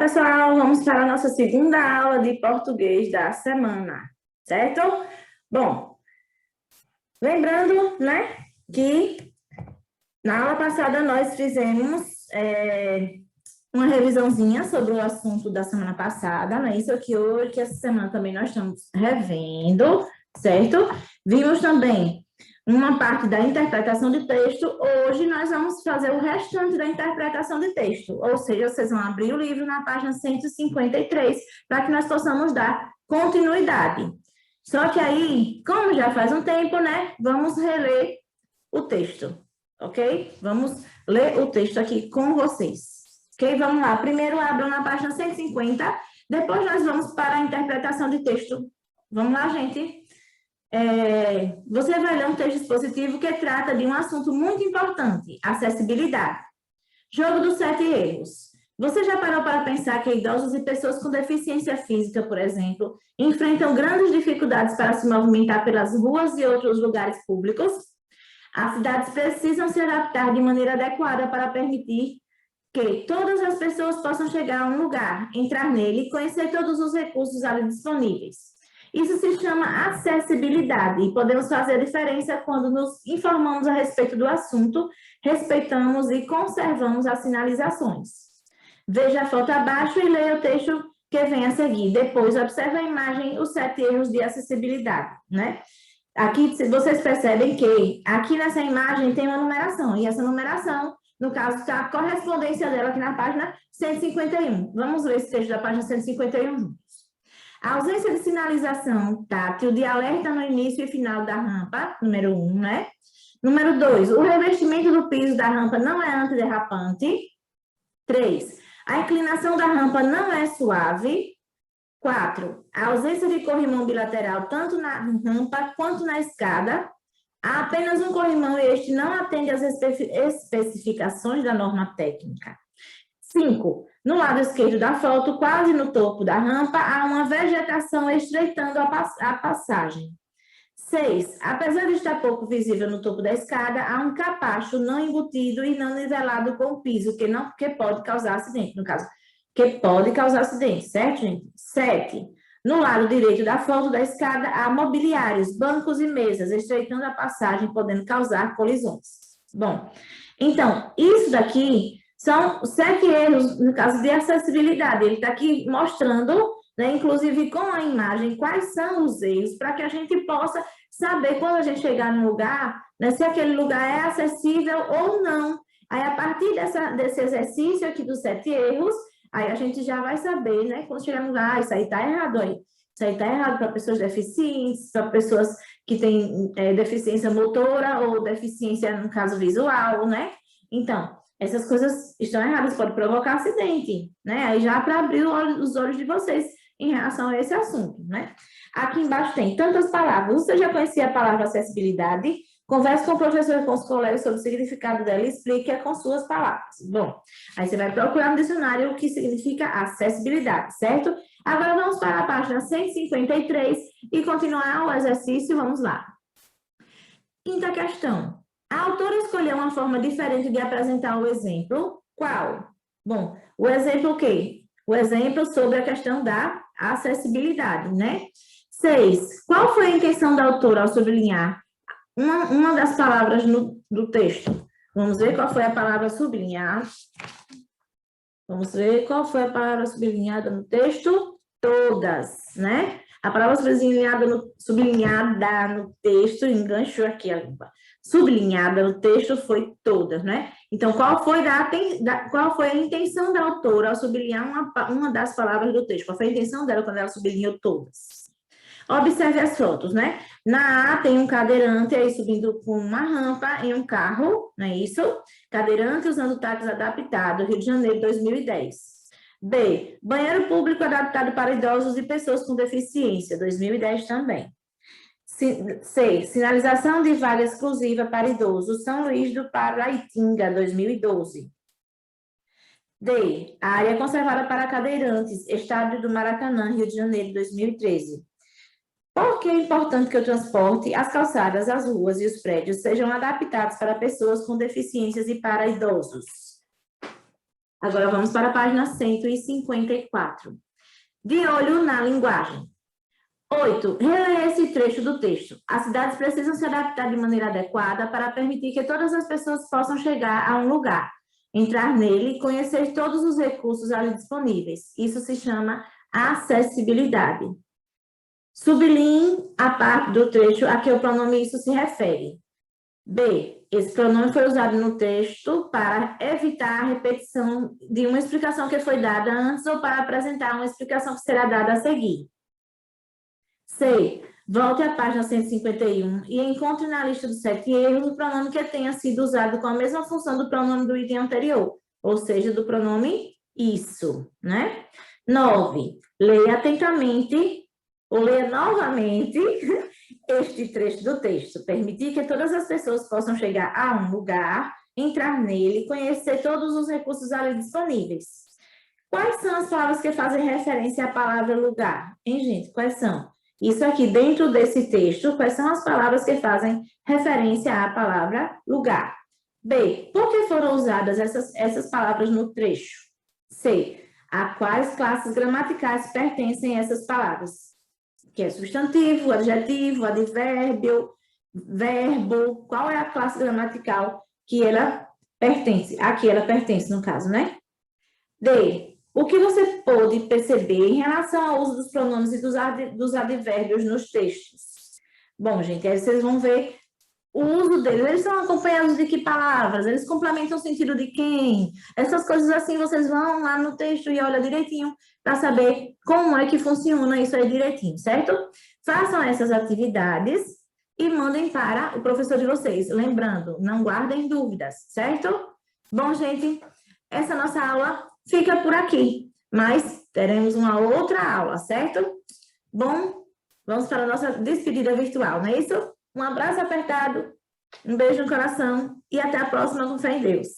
pessoal, vamos para a nossa segunda aula de português da semana, certo? Bom, lembrando, né, que na aula passada nós fizemos uma revisãozinha sobre o assunto da semana passada, não é isso? Que hoje, que essa semana também nós estamos revendo, certo? Vimos também uma parte da interpretação de texto. Hoje nós vamos fazer o restante da interpretação de texto, ou seja, vocês vão abrir o livro na página 153, para que nós possamos dar continuidade. Só que aí, como já faz um tempo, né, vamos reler o texto, ok? Vamos ler o texto aqui com vocês. Ok? Vamos lá. Primeiro abram na página 150, depois nós vamos para a interpretação de texto. Vamos lá, gente? Você vai ler um texto expositivo que trata de um assunto muito importante, acessibilidade. Jogo dos 7 erros. Você já parou para pensar que idosos e pessoas com deficiência física, por exemplo, enfrentam grandes dificuldades para se movimentar pelas ruas e outros lugares públicos? As cidades precisam se adaptar de maneira adequada para permitir que todas as pessoas possam chegar a um lugar, entrar nele e conhecer todos os recursos ali disponíveis. Isso se chama acessibilidade e podemos fazer a diferença quando nos informamos a respeito do assunto, respeitamos e conservamos as sinalizações. Veja a foto abaixo e leia o texto que vem a seguir. Depois, observe a imagem, os 7 erros de acessibilidade, né? Aqui, vocês percebem que aqui nessa imagem tem uma numeração, e essa numeração, no caso, está a correspondência dela aqui na página 151. Vamos ver esse texto da página 151 juntos. A ausência de sinalização tátil de alerta no início e final da rampa, número 1, né? Número 2, o revestimento do piso da rampa não é antiderrapante. 3, a inclinação da rampa não é suave. 4, a ausência de corrimão bilateral tanto na rampa quanto na escada. Há apenas um corrimão e este não atende às especificações da norma técnica. 5, no lado esquerdo da foto, quase no topo da rampa, há uma vegetação estreitando a passagem. 6, apesar de estar pouco visível no topo da escada, há um capacho não embutido e não nivelado com o piso, que pode causar acidente, no caso, que pode causar acidente, certo, gente? 7, no lado direito da foto da escada, há mobiliários, bancos e mesas, estreitando a passagem, podendo causar colisões. Bom, então, isso daqui são 7 erros, no caso de acessibilidade. Ele está aqui mostrando, né, inclusive com a imagem, quais são os erros, para que a gente possa saber, quando a gente chegar no lugar, né, se aquele lugar é acessível ou não. Aí, a partir desse exercício aqui dos 7 erros, aí a gente já vai saber, né, quando chegar no lugar, isso aí está errado aí. Isso aí está errado para pessoas deficientes, para pessoas que têm deficiência motora ou deficiência, no caso, visual, né? Então, essas coisas estão erradas, pode provocar acidente, né? Aí já para abrir os olhos de vocês em relação a esse assunto, né? Aqui embaixo tem tantas palavras. Você já conhecia a palavra acessibilidade? Converse com o professor e com os colegas sobre o significado dela e explique-a com suas palavras. Bom, aí você vai procurar no dicionário o que significa acessibilidade, certo? Agora vamos para a página 153 e continuar o exercício. Vamos lá. Quinta questão. A autora escolheu uma forma diferente de apresentar o exemplo. Qual? Bom, o exemplo o quê? O exemplo sobre a questão da acessibilidade, né? 6. Qual foi a intenção da autora ao sublinhar uma das palavras do texto? Vamos ver qual foi a palavra sublinhar. Vamos ver qual foi a palavra sublinhada no texto? Todas, né? A palavra sublinhada no texto, enganchou aqui a língua. Sublinhada no texto foi todas, né? Então, qual foi a intenção da autora ao sublinhar uma das palavras do texto? Qual foi a intenção dela quando ela sublinhou todas? Observe as fotos, né? Na A tem um cadeirante aí subindo com uma rampa em um carro, não é isso? Cadeirante usando táxi adaptado, Rio de Janeiro, 2010. B, banheiro público adaptado para idosos e pessoas com deficiência, 2010 também. C, sinalização de vaga exclusiva para idosos, São Luís do Paraitinga, 2012. D, área conservada para cadeirantes, Estádio do Maracanã, Rio de Janeiro, 2013. Por que é importante que o transporte, as calçadas, as ruas e os prédios sejam adaptados para pessoas com deficiências e para idosos? Agora vamos para a página 154. De olho na linguagem. 8. Releia esse trecho do texto. As cidades precisam se adaptar de maneira adequada para permitir que todas as pessoas possam chegar a um lugar, entrar nele e conhecer todos os recursos ali disponíveis. Isso se chama acessibilidade. Sublinhe a parte do trecho a que o pronome isso se refere. B. Esse pronome foi usado no texto para evitar a repetição de uma explicação que foi dada antes ou para apresentar uma explicação que será dada a seguir. C. Volte à página 151 e encontre na lista dos 7 erros o pronome que tenha sido usado com a mesma função do pronome do item anterior, ou seja, do pronome isso, né? 9. Leia atentamente ou leia novamente este trecho do texto. Permitir que todas as pessoas possam chegar a um lugar, entrar nele, conhecer todos os recursos ali disponíveis. Quais são as palavras que fazem referência à palavra lugar? Hein, gente? Quais são? Isso aqui, dentro desse texto, quais são as palavras que fazem referência à palavra lugar? B. Por que foram usadas essas palavras no trecho? C. A quais classes gramaticais pertencem essas palavras? Que é substantivo, adjetivo, advérbio, verbo. Qual é a classe gramatical que ela pertence? A que ela pertence, no caso, né? D. O que você pôde perceber em relação ao uso dos pronomes e dos advérbios nos textos? Bom, gente, aí vocês vão ver o uso deles. Eles são acompanhados de que palavras? Eles complementam o sentido de quem? Essas coisas assim, vocês vão lá no texto e olham direitinho para saber como é que funciona isso aí direitinho, certo? Façam essas atividades e mandem para o professor de vocês. Lembrando, não guardem dúvidas, certo? Bom, gente, essa nossa aula fica por aqui, mas teremos uma outra aula, certo? Bom, vamos para a nossa despedida virtual, não é isso? Um abraço apertado, um beijo no coração e até a próxima com fé em Deus.